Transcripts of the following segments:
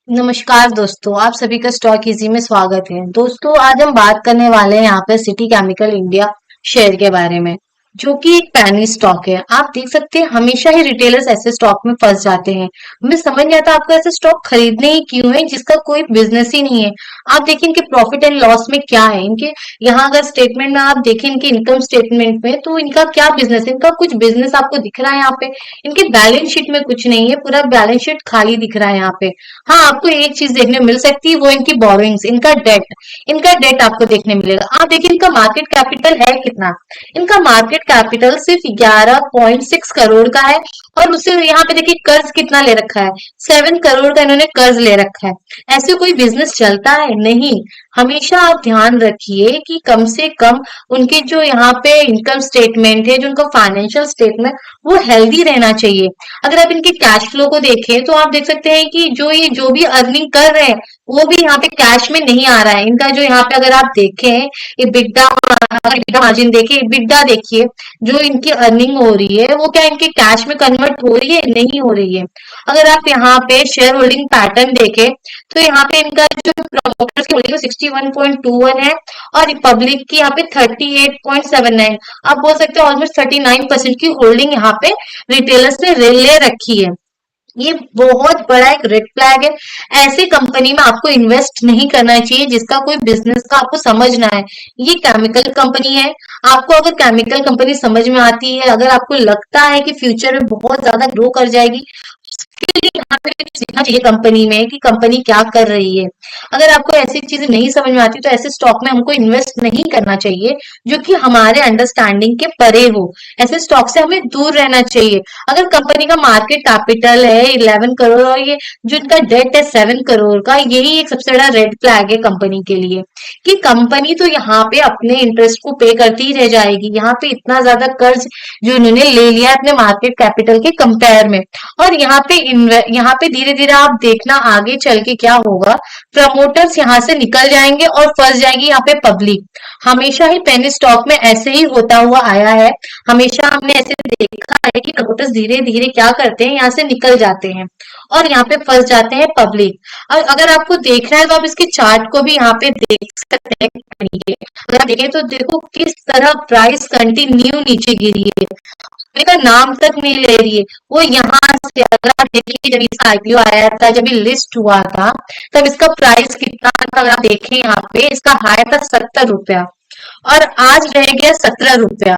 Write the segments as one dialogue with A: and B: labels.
A: नमस्कार दोस्तों, आप सभी का स्टॉक इजी में स्वागत है। दोस्तों, आज हम बात करने वाले हैं यहाँ पे सिटी केमिकल इंडिया शेयर के बारे में, जो कि एक पैनी स्टॉक है। आप देख सकते हैं, हमेशा ही रिटेलर्स ऐसे स्टॉक में फंस जाते हैं। हमें समझ नहीं आता आपको ऐसे स्टॉक खरीदने ही क्यों है, जिसका कोई बिजनेस ही नहीं है। आप देखिए इनके प्रॉफिट एंड लॉस में क्या है। इनके यहाँ अगर स्टेटमेंट में आप देखें, इनके इनकम स्टेटमेंट में, तो इनका क्या बिजनेस है, इनका कुछ बिजनेस आपको दिख रहा है यहाँ पे। इनके बैलेंस शीट में कुछ नहीं है, पूरा बैलेंस शीट खाली दिख रहा है यहाँ पे। हाँ, आपको एक चीज देखने मिल सकती है, वो इनकी बोरोइंग्स, इनका डेट आपको देखने मिलेगा। आप देखिए इनका मार्केट कैपिटल है कितना। इनका मार्केट कैपिटल सिर्फ 11.6 करोड़ का है। और उससे यहाँ पे देखिए कर्ज कितना ले रखा है, 7 करोड़ का इन्होंने कर्ज ले रखा है। ऐसे कोई बिजनेस चलता है? नहीं। हमेशा आप ध्यान रखिए कि कम से कम उनके जो यहाँ पे इनकम स्टेटमेंट है, जो उनका फाइनेंशियल स्टेटमेंट, वो हेल्दी रहना चाहिए। अगर आप इनके कैश फ्लो को देखें तो आप देख सकते हैं कि जो भी अर्निंग कर रहे हैं, वो भी यहाँ पे कैश में नहीं आ रहा है। इनका जो यहाँ पे अगर आप देखें, EBITDA मार्जिन देखिए, EBITDA देखिए, जो इनकी अर्निंग हो रही है वो क्या इनके कैश में कन्वर्ट हो रही है? नहीं हो रही है। अगर आप यहाँ पे शेयर होल्डिंग पैटर्न देखें, तो यहाँ पे इनका जो प्रमोटर्स की होल्डिंग 61.21 है, और पब्लिक की यहाँ पे 38.79। आप बोल सकते हैं ऑलमोस्ट 39% की होल्डिंग यहाँ पे रिटेलर्स ने ले रखी है। ये बहुत बड़ा एक रेड फ्लैग है। ऐसे कंपनी में आपको इन्वेस्ट नहीं करना चाहिए जिसका कोई बिजनेस का आपको समझ ना है। ये केमिकल कंपनी है। आपको अगर केमिकल कंपनी समझ में आती है, अगर आपको लगता है कि फ्यूचर में बहुत ज्यादा ग्रो कर जाएगी, उसके लिए यहाँ पे सीखना चाहिए कंपनी में कि कंपनी क्या कर रही है। अगर आपको ऐसी चीजें नहीं समझ में आती, तो ऐसे स्टॉक में हमको इन्वेस्ट नहीं करना चाहिए, जो कि हमारे अंडरस्टैंडिंग के परे हो। ऐसे स्टॉक से हमें दूर रहना चाहिए। अगर कंपनी का मार्केट कैपिटल है 11 करोड़, और ये जो इनका डेट है 7 करोड़ का, यही एक सबसे बड़ा रेड फ्लैग है कंपनी के लिए, कि कंपनी तो यहाँ पे अपने इंटरेस्ट को पे करती ही रह जाएगी। यहाँ पे इतना ज्यादा कर्ज जो इन्होंने ले लिया है अपने मार्केट कैपिटल के कंपेयर में। और यहाँ पे धीरे धीरे आप देखना आगे चल के क्या होगा। प्रमोटर्स यहाँ से निकल जाएंगे और फंस जाएगी यहाँ पे पब्लिक। हमेशा ही पेनी स्टॉक में ऐसे ही होता हुआ आया है। हमेशा हमने ऐसे देखा है कि प्रमोटर्स धीरे धीरे क्या करते हैं, यहाँ से निकल जाते हैं और यहाँ पे फंस जाते हैं पब्लिक। और अगर आपको देखना है तो आप इसके चार्ट को भी यहाँ पे देख सकते हैं कंपनी के। अगर आप देखें तो देखो किस तरह प्राइस कंटिन्यू नीचे गिरी है, का नाम तक नहीं ले रही है। वो यहाँ से अगर आप देखिए, जब इसका आईपीओ आया था, जब ये लिस्ट हुआ था, तब इसका प्राइस कितना था? अगर आप देखें यहाँ पे, इसका हाई था 70 रुपया, और आज रह गया 17 रुपया।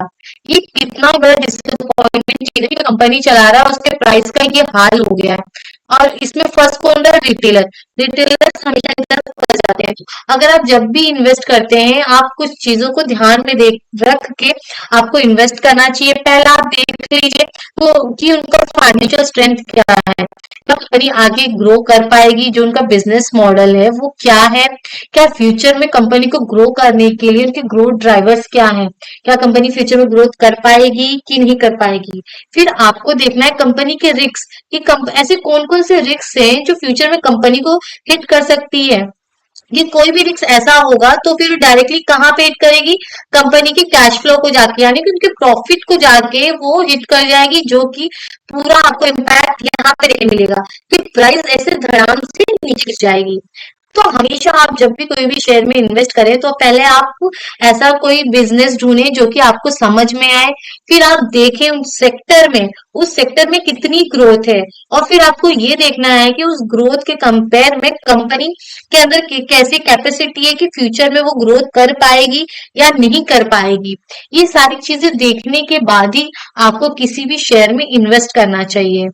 A: ये कितना बड़ा डिसअपॉइंटमेंट चीज है कि कंपनी चला रहा है, उसके प्राइस का ये हाल हो गया है। और इसमें फर्स्ट कौन रहा? रिटेलर। रिटेलर्स हमेशा की तरफ फंस जाते हैं। अगर आप जब भी इन्वेस्ट करते हैं, आप कुछ चीजों को ध्यान में देख रख के आपको इन्वेस्ट करना चाहिए। पहला आप देख लीजिए तो कि उनका फाइनेंशियल स्ट्रेंथ क्या है, कंपनी आगे ग्रो कर पाएगी, जो उनका बिजनेस मॉडल है वो क्या है, क्या फ्यूचर में कंपनी को ग्रो करने के लिए उनके ग्रोथ ड्राइवर्स क्या हैं, क्या कंपनी फ्यूचर में ग्रोथ कर पाएगी कि नहीं कर पाएगी। फिर आपको देखना है कंपनी के रिस्क, कि ऐसे कौन कौन से रिस्क हैं जो फ्यूचर में कंपनी को हिट कर सकती है। ये कोई भी रिस्क ऐसा होगा तो फिर डायरेक्टली कहाँ पे हिट करेगी? कंपनी के कैश फ्लो को जाके, यानी कि उनके प्रॉफिट को जाके वो हिट कर जाएगी, जो कि पूरा आपको इम्पैक्ट यहाँ पे देखने मिलेगा कि प्राइस ऐसे धड़ाम से नीचे जाएगी। तो हमेशा आप जब भी कोई भी शेयर में इन्वेस्ट करें, तो पहले आप ऐसा कोई बिजनेस ढूंढें जो कि आपको समझ में आए। फिर आप देखें उस सेक्टर में कितनी ग्रोथ है, और फिर आपको ये देखना है कि उस ग्रोथ के कंपेयर में कंपनी के अंदर कैसी कैपेसिटी है कि फ्यूचर में वो ग्रोथ कर पाएगी या नहीं कर पाएगी। ये सारी चीजें देखने के बाद ही आपको किसी भी शेयर में इन्वेस्ट करना चाहिए।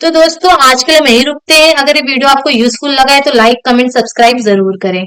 A: तो दोस्तों, आज के लिए हम यही रुकते हैं। अगर ये वीडियो आपको यूजफुल लगा है तो लाइक, कमेंट, सब्सक्राइब जरूर करें।